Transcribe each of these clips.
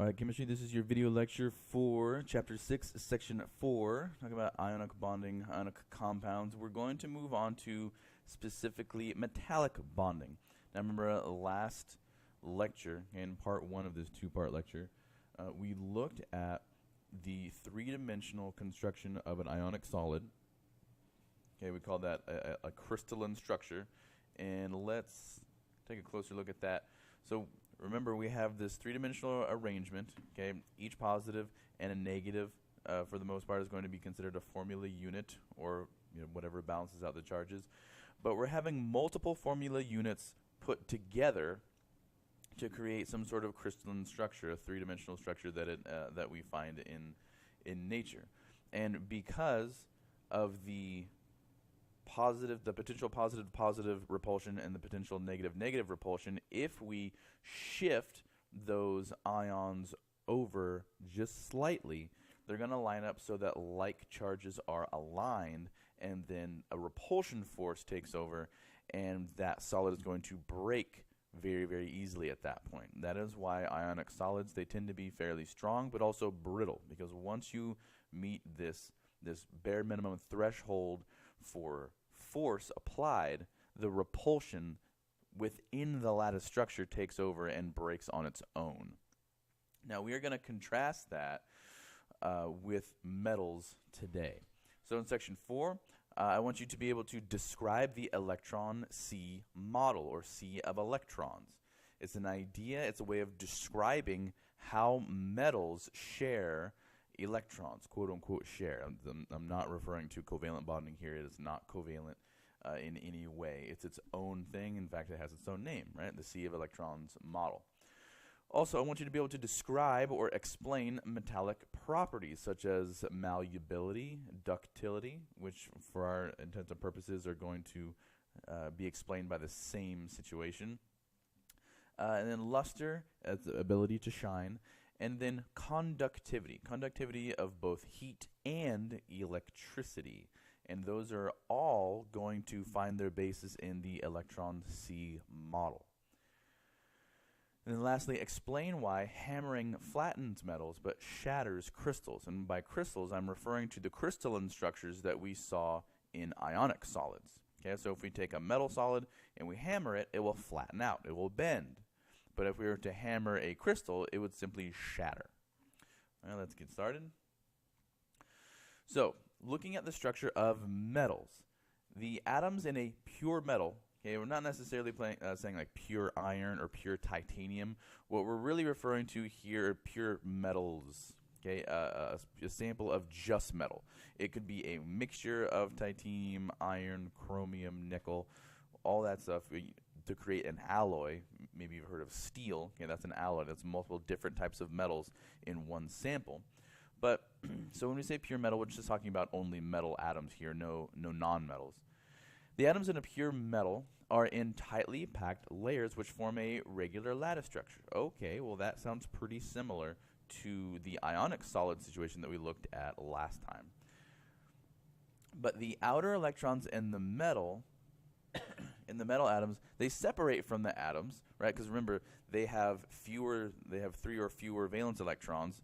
All right, chemistry, this is your video lecture for chapter 6, section 4, talking about ionic bonding, ionic compounds. We're going to move on to specifically metallic bonding. Now remember last lecture, in part 1 of this 2-part lecture, we looked at the 3-dimensional construction of an ionic solid. Okay, we call that a crystalline structure, and let's take a closer look at that. So remember, we have this 3-dimensional arrangement. Okay, each positive and a negative, for the most part, is going to be considered a formula unit, or whatever balances out the charges. But we're having multiple formula units put together to create some sort of crystalline structure, a 3-dimensional structure that we find in nature. And because of the potential positive repulsion and the potential negative repulsion, if we shift those ions over just slightly, they're going to line up so that like charges are aligned, and then a repulsion force takes over, and that solid is going to break very, very easily at that point. That is why ionic solids, they tend to be fairly strong but also brittle, because once you meet this bare minimum threshold for force applied, the repulsion within the lattice structure takes over and breaks on its own. Now we are going to contrast that with metals today. So in section 4, I want you to be able to describe the electron sea model, or sea of electrons. It's an idea, it's a way of describing how metals share electrons, quote unquote share. I'm not referring to covalent bonding here. It is not covalent in any way. It's its own thing. In fact, it has its own name, right? The sea of electrons model. Also, I want you to be able to describe or explain metallic properties such as malleability, ductility, which for our intents and purposes are going to be explained by the same situation. And then luster, as the ability to shine. And then conductivity of both heat and electricity. And those are all going to find their basis in the electron sea model. And then lastly, explain why hammering flattens metals but shatters crystals. And by crystals, I'm referring to the crystalline structures that we saw in ionic solids. Okay, so if we take a metal solid and we hammer it, it will flatten out, it will bend. But if we were to hammer a crystal, it would simply shatter. All right, let's get started. So, looking at the structure of metals, the atoms in a pure metal, okay, we're not necessarily saying like pure iron or pure titanium. What we're really referring to here are pure metals, okay, a sample of just metal. It could be a mixture of titanium, iron, chromium, nickel, all that stuff to create an alloy. Maybe you've heard of steel. Okay, that's an alloy. That's multiple different types of metals in one sample. But so when we say pure metal, we're just talking about only metal atoms here, no non-metals. The atoms in a pure metal are in tightly packed layers which form a regular lattice structure. Okay, well that sounds pretty similar to the ionic solid situation that we looked at last time. But the outer electrons in the metal atoms, they separate from the atoms, right? Because remember, they have 3 or fewer valence electrons,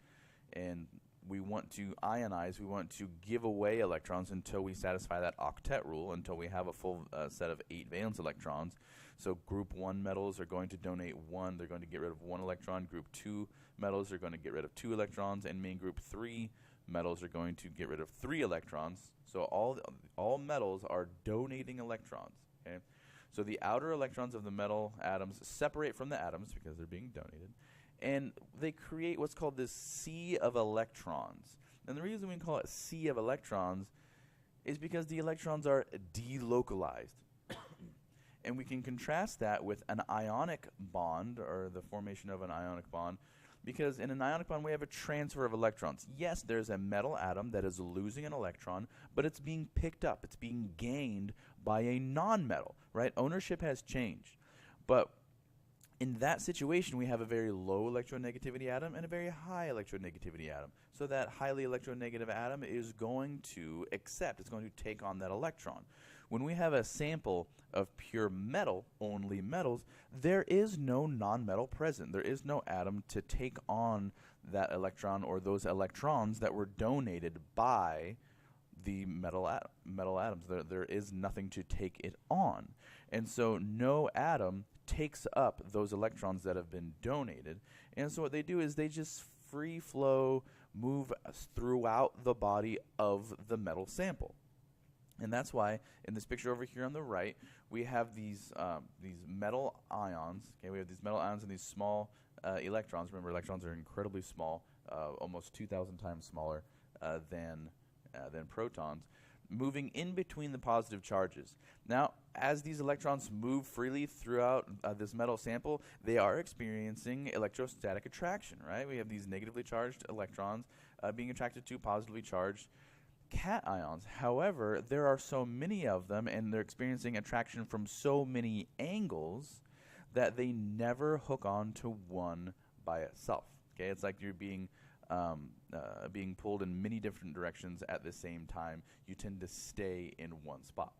and we want to ionize, we want to give away electrons until we satisfy that octet rule, until we have a full set of 8 valence electrons. So group 1 metals are going to donate 1, they're going to get rid of 1 electron. Group 2 metals are going to get rid of 2 electrons, and main group 3 metals are going to get rid of 3 electrons. So all metals are donating electrons, okay? So the outer electrons of the metal atoms separate from the atoms because they're being donated, and they create what's called this sea of electrons. And the reason we call it sea of electrons is because the electrons are delocalized. And we can contrast that with an ionic bond, or the formation of an ionic bond, because in an ionic bond we have a transfer of electrons. Yes, there's a metal atom that is losing an electron, but it's being picked up, it's being gained by a non-metal, right? Ownership has changed. But in that situation, we have a very low electronegativity atom and a very high electronegativity atom. So that highly electronegative atom is going to accept, it's going to take on that electron. When we have a sample of pure metal, only metals, there is no nonmetal present. There is no atom to take on that electron or those electrons that were donated by the metal atoms. There is nothing to take it on. And so no atom takes up those electrons that have been donated. And so what they do is they just free flow, move throughout the body of the metal sample. And that's why in this picture over here on the right, we have these metal ions. Okay, we have these metal ions and these small electrons. Remember, electrons are incredibly small, almost 2,000 times smaller than protons, moving in between the positive charges. Now, as these electrons move freely throughout this metal sample, they are experiencing electrostatic attraction, right? We have these negatively charged electrons being attracted to positively charged cations. However, there are so many of them, and they're experiencing attraction from so many angles that they never hook on to one by itself. Okay, it's like you're being pulled in many different directions at the same time. You tend to stay in one spot.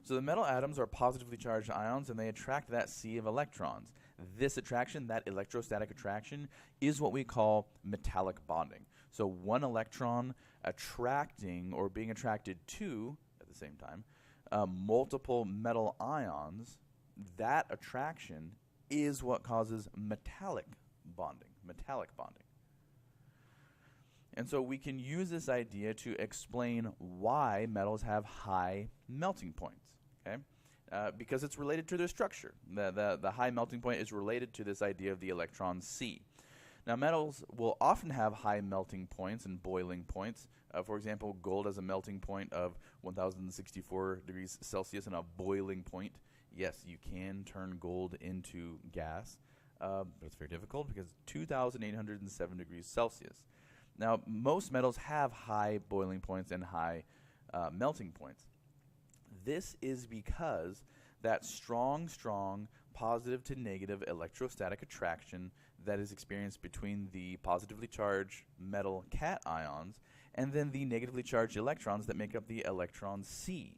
So the metal atoms are positively charged ions, and they attract that sea of electrons. This attraction, that electrostatic attraction, is what we call metallic bonding. So one electron attracting or being attracted to, at the same time, multiple metal ions, that attraction is what causes metallic bonding. And so we can use this idea to explain why metals have high melting points, okay? Because it's related to their structure. The high melting point is related to this idea of the electron sea. Now, metals will often have high melting points and boiling points. For example, gold has a melting point of 1,064 degrees Celsius and a boiling point. Yes, you can turn gold into gas, but it's very difficult because 2,807 degrees Celsius. Now, most metals have high boiling points and high melting points. This is because that strong positive to negative electrostatic attraction that is experienced between the positively charged metal cations and then the negatively charged electrons that make up the electron sea.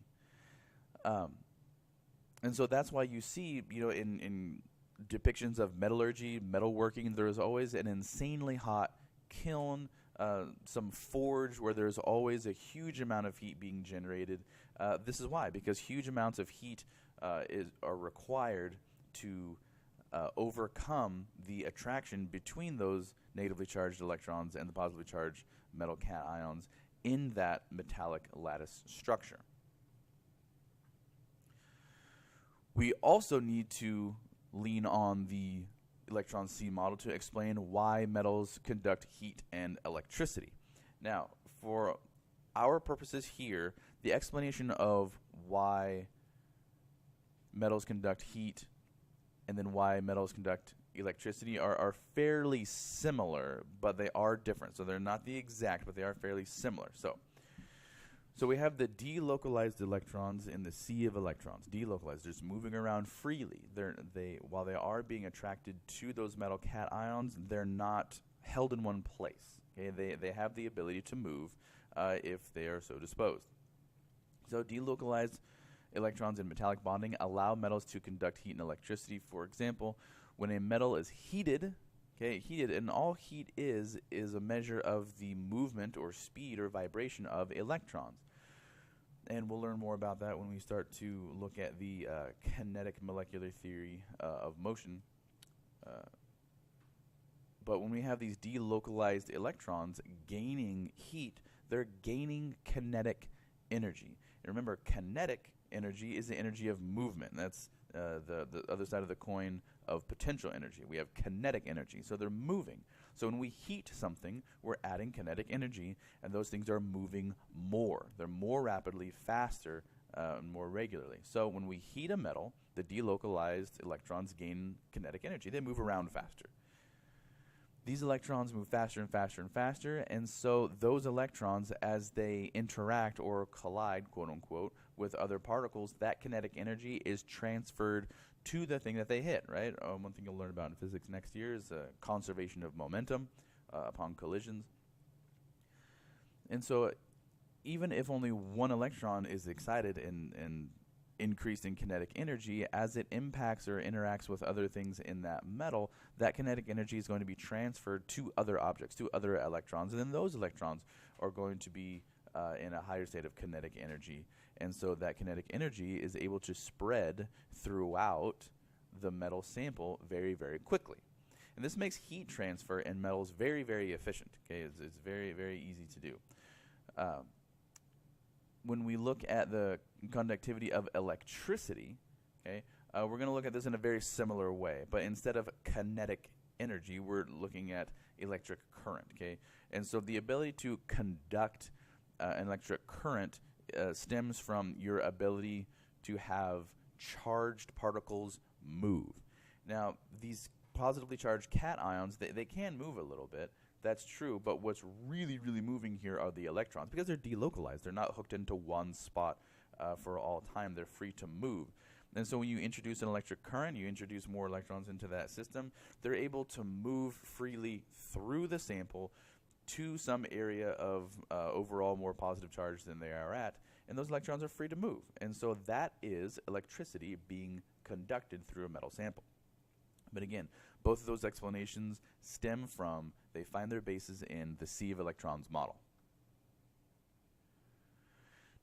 And so that's why you see, in depictions of metallurgy, metalworking, there's always an insanely hot kiln, some forge where there's always a huge amount of heat being generated. This is why, because huge amounts of heat are required to overcome the attraction between those negatively charged electrons and the positively charged metal cations in that metallic lattice structure. We also need to lean on the electron sea model to explain why metals conduct heat and electricity. Now, for our purposes here, the explanation of why metals conduct heat and then why metals conduct electricity are fairly similar, but they are different. So they're not the exact, but they are fairly similar. So we have the delocalized electrons in the sea of electrons. Delocalized, just moving around freely. While they are being attracted to those metal cations, they're not held in one place. Okay? They have the ability to move if they are so disposed. So delocalized electrons in metallic bonding allow metals to conduct heat and electricity. For example, when a metal is heated, and all heat is a measure of the movement or speed or vibration of electrons. And we'll learn more about that when we start to look at the kinetic molecular theory of motion. But when we have these delocalized electrons gaining heat, they're gaining kinetic energy. And remember, kinetic energy is the energy of movement. That's the other side of the coin of potential energy. We have kinetic energy, so they're moving. So when we heat something, we're adding kinetic energy, and those things are moving more. They're more rapidly, faster, more regularly. So when we heat a metal, the delocalized electrons gain kinetic energy. They move around faster. These electrons move faster and faster and faster, and so those electrons, as they interact or collide, quote unquote, with other particles, that kinetic energy is transferred to the thing that they hit, right? One thing you'll learn about in physics next year is conservation of momentum upon collisions. And so even if only one electron is excited and increased in kinetic energy, as it impacts or interacts with other things in that metal, that kinetic energy is going to be transferred to other objects, to other electrons, and then those electrons are going to be in a higher state of kinetic energy. And so that kinetic energy is able to spread throughout the metal sample very, very quickly. And this makes heat transfer in metals very, very efficient. Okay, it's very, very easy to do. When we look at the conductivity of electricity, okay, we're going to look at this in a very similar way, but instead of kinetic energy, we're looking at electric current. Okay, and so the ability to conduct an electric current stems from your ability to have charged particles move. Now, these positively charged cations, they can move a little bit. That's true, but what's really, really moving here are the electrons, because they're delocalized. They're not hooked into one spot for all time. They're free to move. And so when you introduce an electric current, you introduce more electrons into that system, they're able to move freely through the sample to some area of overall more positive charge than they are at, and those electrons are free to move. And so that is electricity being conducted through a metal sample. But again, both of those explanations stem from, they find their bases in the sea of electrons model.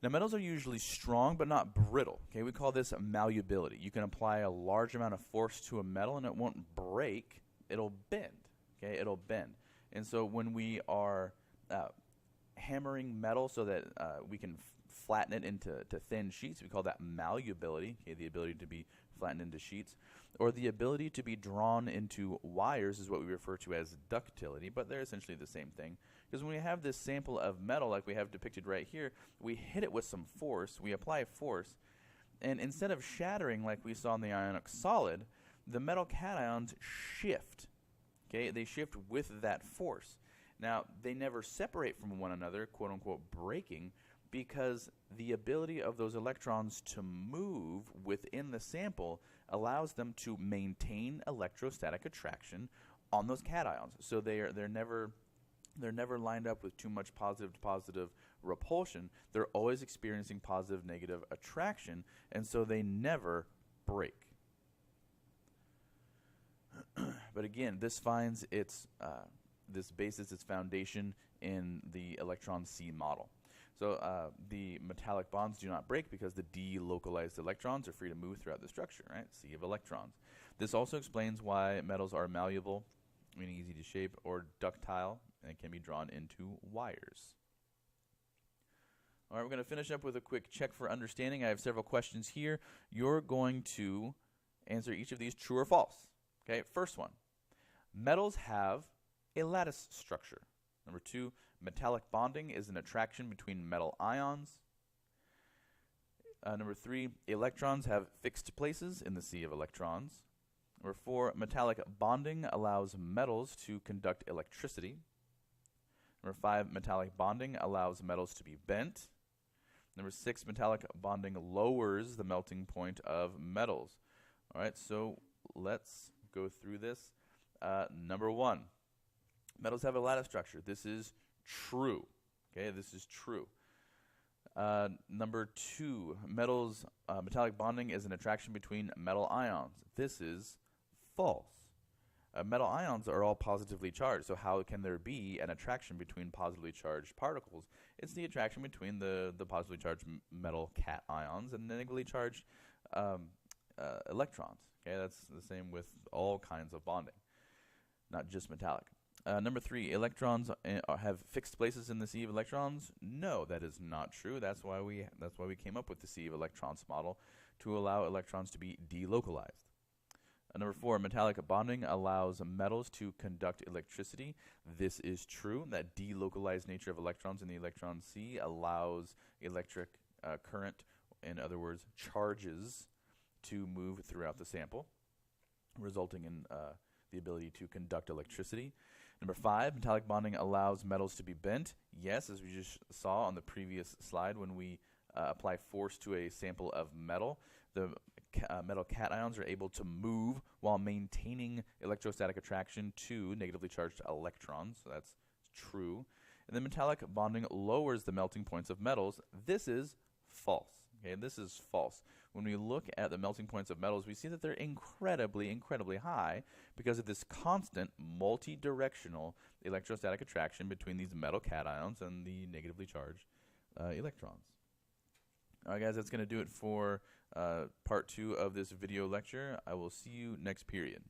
Now, metals are usually strong but not brittle. Okay, we call this malleability. You can apply a large amount of force to a metal and it won't break, it'll bend. Okay, it'll bend. And so when we are hammering metal so that we can flatten it into thin sheets, we call that malleability, okay, the ability to be flattened into sheets. Or the ability to be drawn into wires is what we refer to as ductility, but they're essentially the same thing. Because when we have this sample of metal like we have depicted right here, we hit it with some force, we apply force, and instead of shattering like we saw in the ionic solid, the metal cations shift. Okay, they shift with that force. Now, they never separate from one another, quote unquote breaking, because the ability of those electrons to move within the sample allows them to maintain electrostatic attraction on those cations. So they're never lined up with too much positive to positive repulsion. They're always experiencing positive negative attraction, and so they never break. But again, this finds its this basis, its foundation in the electron C model. So the metallic bonds do not break because the delocalized electrons are free to move throughout the structure, right? Sea of electrons. This also explains why metals are malleable, meaning easy to shape, or ductile, and can be drawn into wires. All right, we're going to finish up with a quick check for understanding. I have several questions here. You're going to answer each of these true or false. Okay, first one. Metals have a lattice structure. Number 2, metallic bonding is an attraction between metal ions. Number 3, electrons have fixed places in the sea of electrons. Number 4, metallic bonding allows metals to conduct electricity. Number 5, metallic bonding allows metals to be bent. Number 6, metallic bonding lowers the melting point of metals. All right, so let's go through this. Number 1, metals have a lattice structure. This is true. Okay, this is true. Number 2, metallic bonding is an attraction between metal ions. This is false. Metal ions are all positively charged, so how can there be an attraction between positively charged particles? It's the attraction between the positively charged metal cations and negatively charged electrons. Okay, that's the same with all kinds of bonding, not just metallic. Number 3, electrons have fixed places in the sea of electrons. No, that is not true. That's why we came up with the sea of electrons model, to allow electrons to be delocalized. Number 4, metallic bonding allows metals to conduct electricity. This is true. That delocalized nature of electrons in the electron sea allows electric current, in other words, charges, to move throughout the sample, resulting in the ability to conduct electricity. Number 5, metallic bonding allows metals to be bent. Yes, as we just saw on the previous slide, when we apply force to a sample of metal, the metal cations are able to move while maintaining electrostatic attraction to negatively charged electrons. So that's true. And then metallic bonding lowers the melting points of metals. This is false. Okay, this is false. When we look at the melting points of metals, we see that they're incredibly, incredibly high because of this constant multi-directional electrostatic attraction between these metal cations and the negatively charged electrons. All right, guys, that's going to do it for part 2 of this video lecture. I will see you next period.